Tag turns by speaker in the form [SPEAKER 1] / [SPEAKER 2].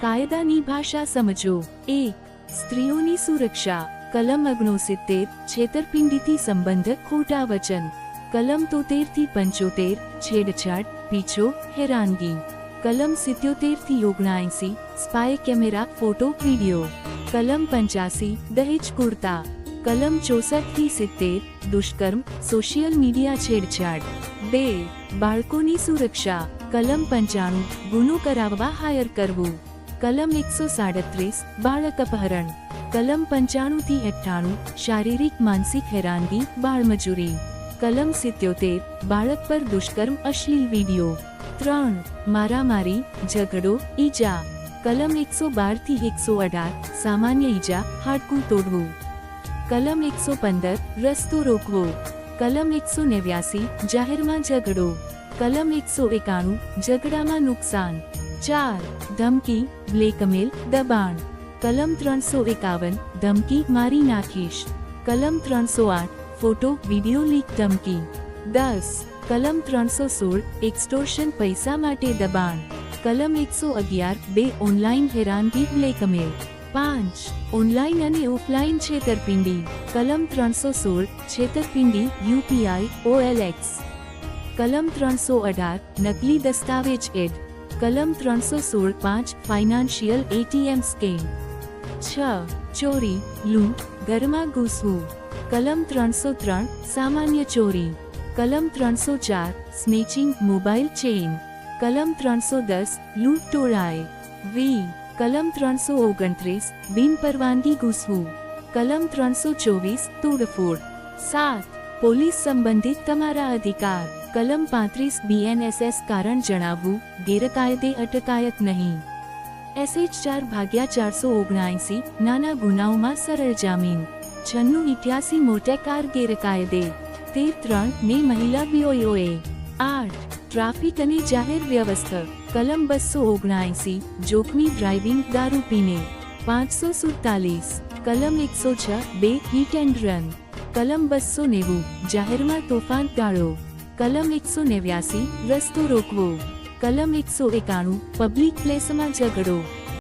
[SPEAKER 1] કાયદાની ભાષા સમજો. 1. સ્ત્રીઓની સુરક્ષા. કલમ 69 છેતરપિંડીથી સંબંધક ખોટા વચન. કલમ 73 થી 75 છેડછાડ, પીછો, હેરાનગી. કલમ 77 થી 79 સ્પાય કેમેરા, ફોટો, વિડિયો. કલમ 85 દહેજ કુર્તા. કલમ 64 થી 70 દુષ્કર્મ, સોશિયલ મીડિયા છેડછાડ. 2. બાળકોની સુરક્ષા. કલમ 95 ગુનો કરાવવા હાયર કરવું. કલમ 137 બાળક અપહરણ. કલમ 95 થી 98 શારીરિક માનસિક હેરાનગી, બાળમજૂરી. કલમ 77 બાળક પર દુષ્કર્મ, અશ્લીલ વિડિયો. 3. મારામારી, ઝઘડો, ઈજા. કલમ 112 થી 118 સામાન્ય ઈજા, હાડકું તોડવું. કલમ 115 રસ્તો રોકવો. કલમ 189 જાહેરમાં ઝઘડો. કલમ 191 ઝઘડામાં નુકસાન. 4. ધમકી, બ્લેકમેલ, દબાણ. કલમ 351 ધમકી, મારી નાખીશ. કલમ 308 ફોટો, વિડિયો લીક ધમકી. 10. કલમ 316 એક્સટોર્શન, પૈસા માટે દબાણ. કલમ 111 2 ઓનલાઈન હેરાનગી, બ્લેકમેલ. 5. ઓનલાઈન અને ઓફલાઈન છેતરપિંડી. કલમ 316 છેતરપિંડી, યુપીઆઈ, OLX. કલમ 318 નકલી દસ્તાવેજ એડ. કલમ 316 5 ફાઇનાન્શિયલ ATM સ્કેમ. 6. ચોરી, લૂંટ, ઘરમાં ઘૂસવું. કલમ 303 સામાન્ય ચોરી. કલમ 304 સ્નેચિંગ, મોબાઈલ ચેઇન. કલમ 310 લૂંટ ટોળાએ. કલમ 329 બિનપરવાનગી ઘૂસવું. કલમ 324 તોડફોડ. 7. પોલીસ સંબંધિત તમારા અધિકાર. કલમ 35 BNSS કારણ જણાવવું, ગેરકાયદે અટકાયત નહીં. SH4/479 નાના ગુનાઓમાં સરળ જામીન. 9688 મોટે કાર ગેરકાયદે. 13 ને મહિલા BOA. 8. ટ્રાફિક અને જાહેર વ્યવસ્થા. કલમ 279 જોખમી ડ્રાઇવિંગ, દારૂ પીને. 547 કલમ 106 2 હિટ એન્ડ રન. કલમ 290 જાહેરમાં તોફાન ટાળો. કલમ 189 રસ્તો રોકવો. કલમ 191 પબ્લિક પ્લેસમાં ઝઘડો.